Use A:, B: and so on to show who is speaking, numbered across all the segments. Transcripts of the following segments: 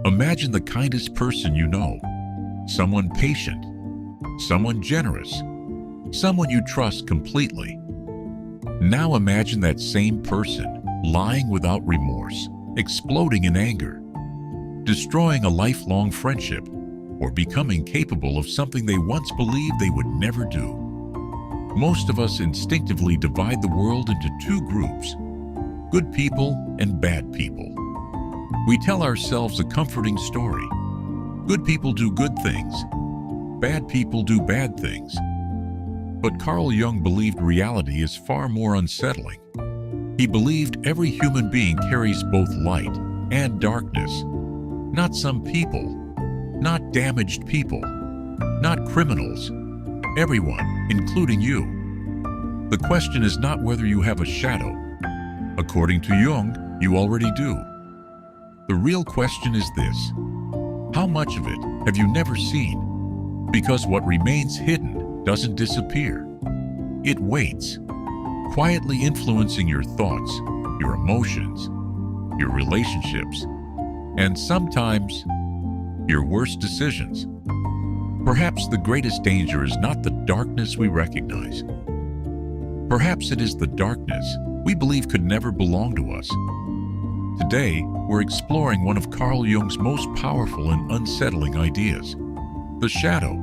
A: Imagine the kindest person you know, someone patient, someone generous, someone you trust completely. Now imagine that same person lying without remorse, exploding in anger, destroying a lifelong friendship, or becoming capable of something they once believed they would never do. Most of us instinctively divide the world into two groups: good people and bad people. We tell ourselves a comforting story. Good people do good things. Bad people do bad things. But Carl Jung believed reality is far more unsettling. He believed every human being carries both light and darkness. Not some people, not damaged people, not criminals. Everyone, including you. The question is not whether you have a shadow. According to Jung, you already do. The real question is this: how much of it have you never seen? Because what remains hidden doesn't disappear. It waits, quietly influencing your thoughts, your emotions, your relationships, and sometimes your worst decisions. Perhaps the greatest danger is not the darkness we recognize. Perhaps it is the darkness we believe could never belong to us. Today, we're exploring one of Carl Jung's most powerful and unsettling ideas, the shadow,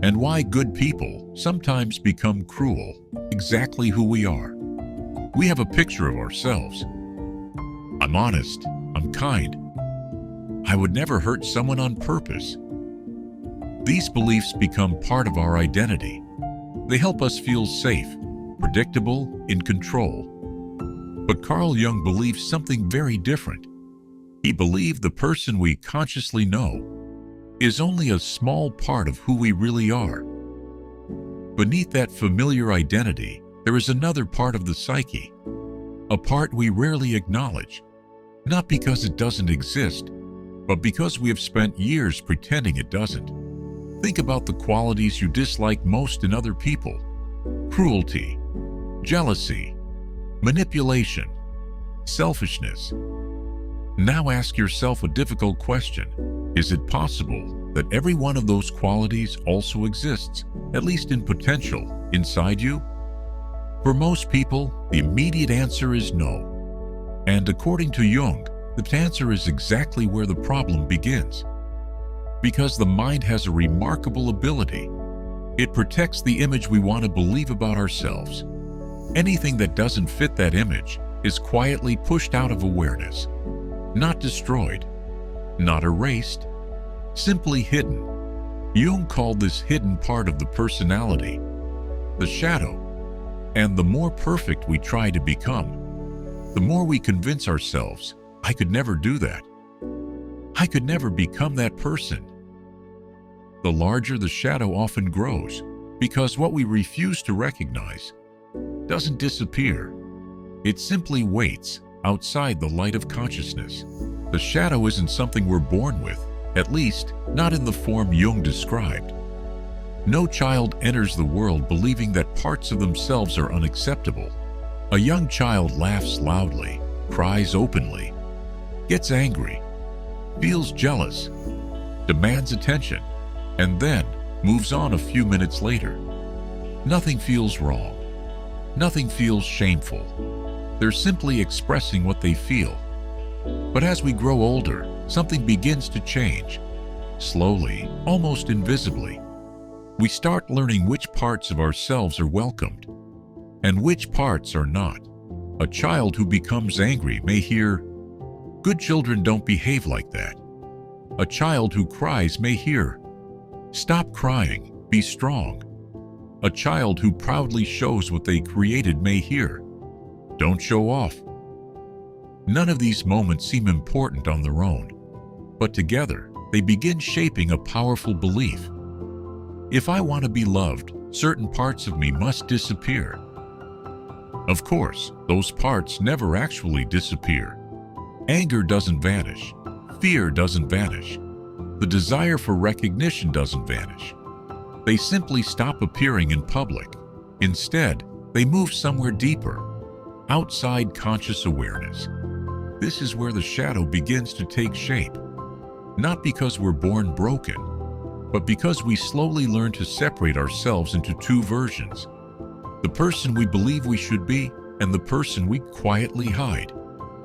A: and why good people sometimes become cruel, exactly who we are. We have a picture of ourselves. I'm honest, I'm kind. I would never hurt someone on purpose. These beliefs become part of our identity. They help us feel safe, predictable, in control. But Carl Jung believed something very different. He believed the person we consciously know is only a small part of who we really are. Beneath that familiar identity, there is another part of the psyche, a part we rarely acknowledge, not because it doesn't exist, but because we have spent years pretending it doesn't. Think about the qualities you dislike most in other people: cruelty, jealousy, manipulation, selfishness. Now ask yourself a difficult question. Is it possible that every one of those qualities also exists, at least in potential, inside you? For most people, the immediate answer is no. And according to Jung, the answer is exactly where the problem begins. Because the mind has a remarkable ability. It protects the image we want to believe about ourselves. Anything that doesn't fit that image is quietly pushed out of awareness. Not destroyed, not erased, simply hidden. Jung called this hidden part of the personality the shadow. And the more perfect we try to become, the more we convince ourselves, I could never do that. I could never become that person. The larger the shadow often grows, because what we refuse to recognize doesn't disappear. It simply waits outside the light of consciousness. The shadow isn't something we're born with, at least not in the form Jung described. No child enters the world believing that parts of themselves are unacceptable. A young child laughs loudly, cries openly, gets angry, feels jealous, demands attention, and then moves on a few minutes later. Nothing feels wrong. Nothing feels shameful. They're simply expressing what they feel. But as we grow older, something begins to change. Slowly, almost invisibly. We start learning which parts of ourselves are welcomed and which parts are not. A child who becomes angry may hear, "Good children don't behave like that." A child who cries may hear, "Stop crying, be strong." A child who proudly shows what they created may hear, "Don't show off." None of these moments seem important on their own, but together they begin shaping a powerful belief. If I want to be loved, certain parts of me must disappear. Of course, those parts never actually disappear. Anger doesn't vanish. Fear doesn't vanish. The desire for recognition doesn't vanish. They simply stop appearing in public. Instead, they move somewhere deeper, outside conscious awareness. This is where the shadow begins to take shape. not because we're born broken, but because we slowly learn to separate ourselves into two versions: the person we believe we should be and the person we quietly hide.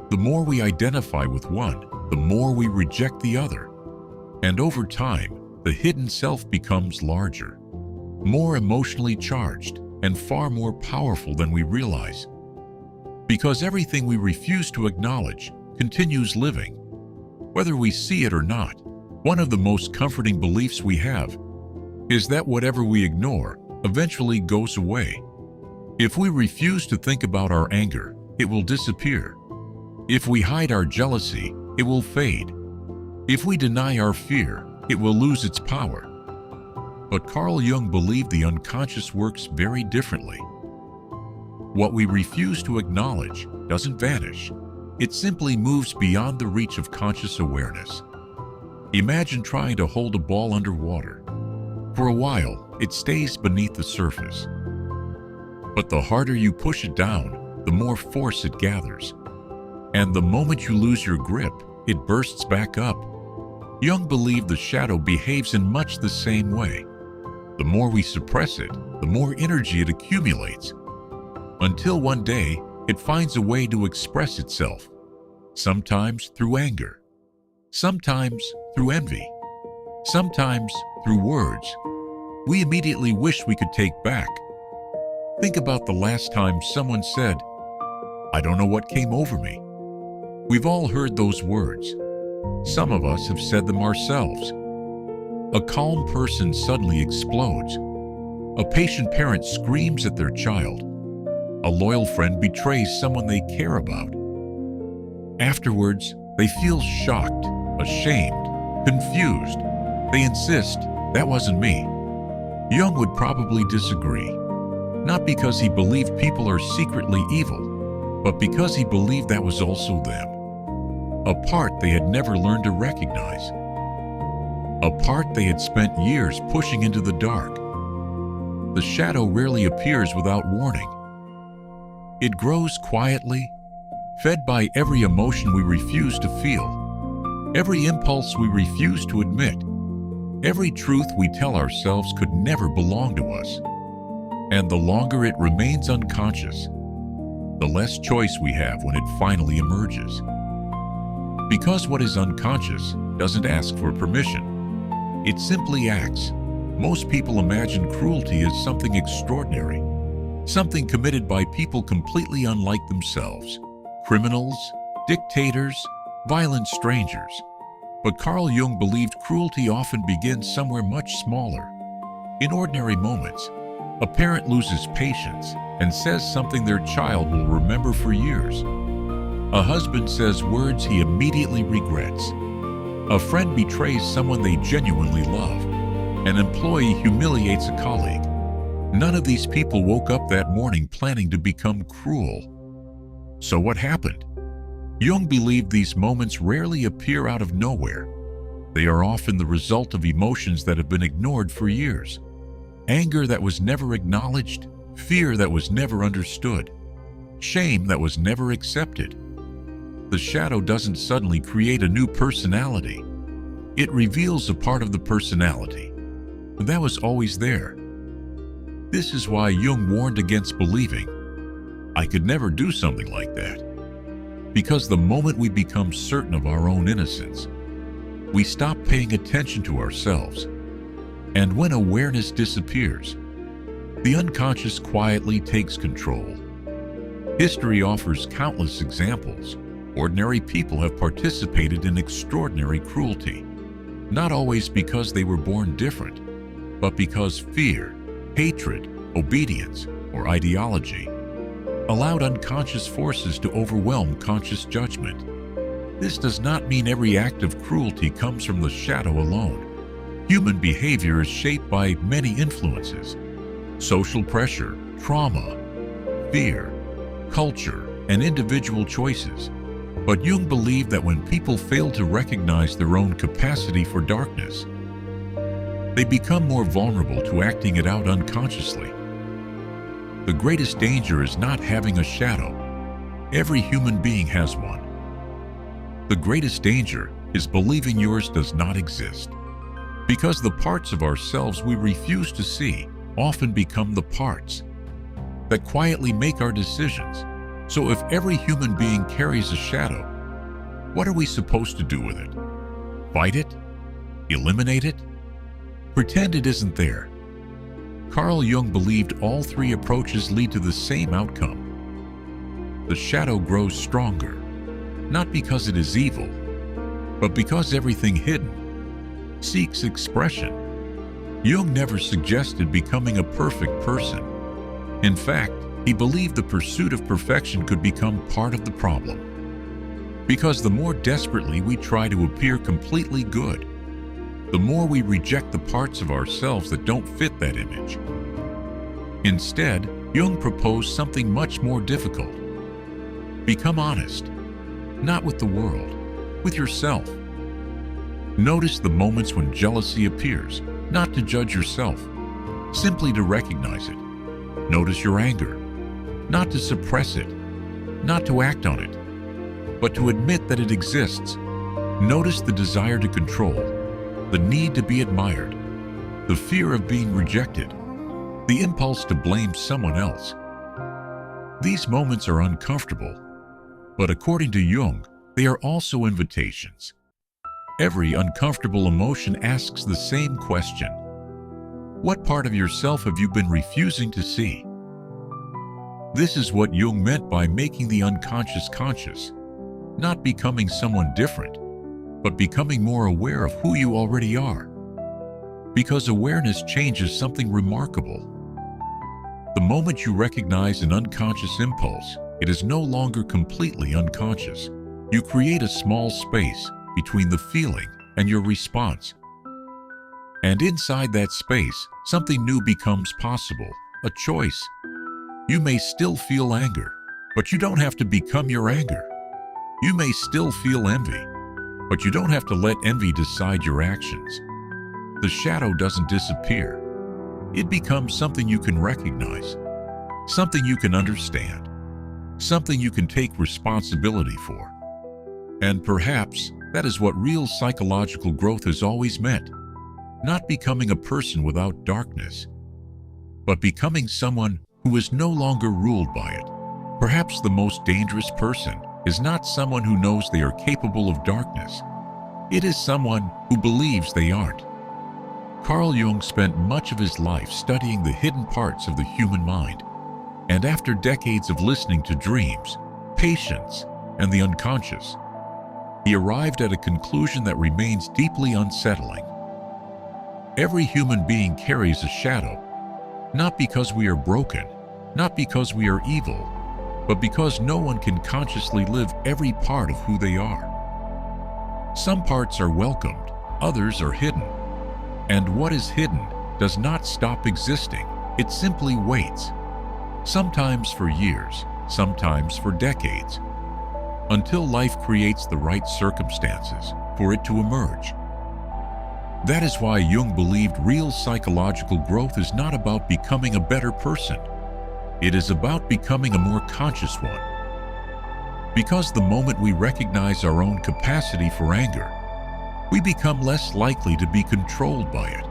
A: The more we identify with one, the more we reject the other. And over time, the hidden self becomes larger, more emotionally charged, and far more powerful than we realize. Because everything we refuse to acknowledge continues living, whether we see it or not. One of the most comforting beliefs we have is that whatever we ignore eventually goes away. If we refuse to think about our anger, it will disappear. If we hide our jealousy, it will fade. If we deny our fear, it will lose its power. But Carl Jung believed the unconscious works very differently. What we refuse to acknowledge doesn't vanish. It simply moves beyond the reach of conscious awareness. Imagine trying to hold a ball underwater. For a while, it stays beneath the surface. But the harder you push it down, the more force it gathers. And the moment you lose your grip, it bursts back up. Jung believed the shadow behaves in much the same way. The more we suppress it, the more energy it accumulates, until one day it finds a way to express itself, sometimes through anger, sometimes through envy, sometimes through words we immediately wish we could take back. Think about the last time someone said, "I don't know what came over me." We've all heard those words. Some of us have said them ourselves. A calm person suddenly explodes. A patient parent screams at their child. A loyal friend betrays someone they care about. Afterwards, they feel shocked, ashamed, confused. They insist, "That wasn't me." Jung would probably disagree, not because he believed people are secretly evil, but because he believed that was also them. A part they had never learned to recognize. A part they had spent years pushing into the dark. The shadow rarely appears without warning. It grows quietly, fed by every emotion we refuse to feel, every impulse we refuse to admit, every truth we tell ourselves could never belong to us. And the longer it remains unconscious, the less choice we have when it finally emerges. Because what is unconscious doesn't ask for permission. It simply acts. Most people imagine cruelty as something extraordinary, something committed by people completely unlike themselves, criminals, dictators, violent strangers. But Carl Jung believed cruelty often begins somewhere much smaller. In ordinary moments, a parent loses patience and says something their child will remember for years. A husband says words he immediately regrets. A friend betrays someone they genuinely love. An employee humiliates a colleague. None of these people woke up that morning planning to become cruel. So what happened? Jung believed these moments rarely appear out of nowhere. They are often the result of emotions that have been ignored for years. Anger that was never acknowledged, fear that was never understood, shame that was never accepted. The shadow doesn't suddenly create a new personality. It reveals a part of the personality that was always there. This is why Jung warned against believing, "I could never do something like that." Because the moment we become certain of our own innocence, we stop paying attention to ourselves. And when awareness disappears, the unconscious quietly takes control. History offers countless examples. Ordinary people have participated in extraordinary cruelty, not always because they were born different, but because fear, hatred, obedience, or ideology allowed unconscious forces to overwhelm conscious judgment. This does not mean every act of cruelty comes from the shadow alone. Human behavior is shaped by many influences: social pressure, trauma, fear, culture, and individual choices. But Jung believed that when people fail to recognize their own capacity for darkness, they become more vulnerable to acting it out unconsciously. The greatest danger is not having a shadow. Every human being has one. The greatest danger is believing yours does not exist. Because the parts of ourselves we refuse to see often become the parts that quietly make our decisions. So if every human being carries a shadow, what are we supposed to do with it? Fight it? Eliminate it? Pretend it isn't there? Carl Jung believed all three approaches lead to the same outcome. The shadow grows stronger, not because it is evil, but because everything hidden seeks expression. Jung never suggested becoming a perfect person. In fact, he believed the pursuit of perfection could become part of the problem. Because the more desperately we try to appear completely good, the more we reject the parts of ourselves that don't fit that image. Instead, Jung proposed something much more difficult. Become honest, not with the world, with yourself. Notice the moments when jealousy appears, not to judge yourself, simply to recognize it. Notice your anger, not to suppress it, not to act on it, but to admit that it exists. Notice the desire to control, the need to be admired, the fear of being rejected, the impulse to blame someone else. These moments are uncomfortable, but according to Jung, they are also invitations. Every uncomfortable emotion asks the same question: what part of yourself have you been refusing to see? This is what Jung meant by making the unconscious conscious, not becoming someone different, but becoming more aware of who you already are. Because awareness changes something remarkable. The moment you recognize an unconscious impulse, it is no longer completely unconscious. You create a small space between the feeling and your response. And inside that space, something new becomes possible, a choice. You may still feel anger, but you don't have to become your anger. You may still feel envy, but you don't have to let envy decide your actions. The shadow doesn't disappear. It becomes something you can recognize, something you can understand, something you can take responsibility for. And perhaps that is what real psychological growth has always meant. Not becoming a person without darkness, but becoming someone who is no longer ruled by it. Perhaps the most dangerous person is not someone who knows they are capable of darkness. It is someone who believes they aren't. Carl Jung spent much of his life studying the hidden parts of the human mind. And after decades of listening to dreams, patience, and the unconscious, he arrived at a conclusion that remains deeply unsettling. Every human being carries a shadow, not because we are broken, not because we are evil, but because no one can consciously live every part of who they are. Some parts are welcomed, others are hidden. And what is hidden does not stop existing, it simply waits. Sometimes for years, sometimes for decades, until life creates the right circumstances for it to emerge. That is why Jung believed real psychological growth is not about becoming a better person. It is about becoming a more conscious one. Because the moment we recognize our own capacity for anger, we become less likely to be controlled by it.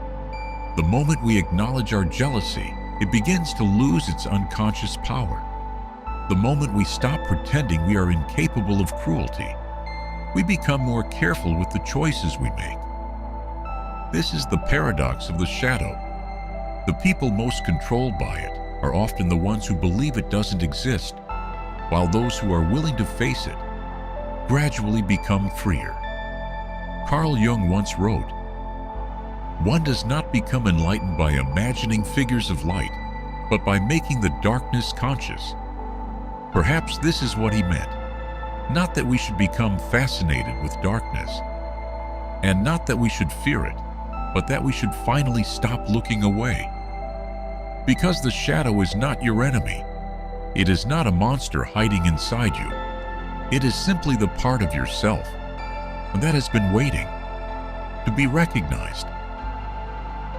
A: The moment we acknowledge our jealousy, it begins to lose its unconscious power. The moment we stop pretending we are incapable of cruelty, we become more careful with the choices we make. This is the paradox of the shadow. The people most controlled by it are often the ones who believe it doesn't exist, while those who are willing to face it gradually become freer. Carl Jung once wrote, "One does not become enlightened by imagining figures of light, but by making the darkness conscious." Perhaps this is what he meant. Not that we should become fascinated with darkness, and not that we should fear it, but that we should finally stop looking away. Because the shadow is not your enemy. It is not a monster hiding inside you. It is simply the part of yourself that has been waiting to be recognized.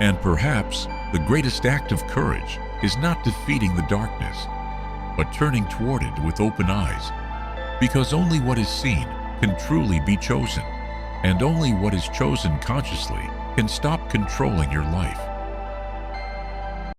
A: And perhaps the greatest act of courage is not defeating the darkness, but turning toward it with open eyes, because only what is seen can truly be chosen. And only what is chosen consciously can stop controlling your life.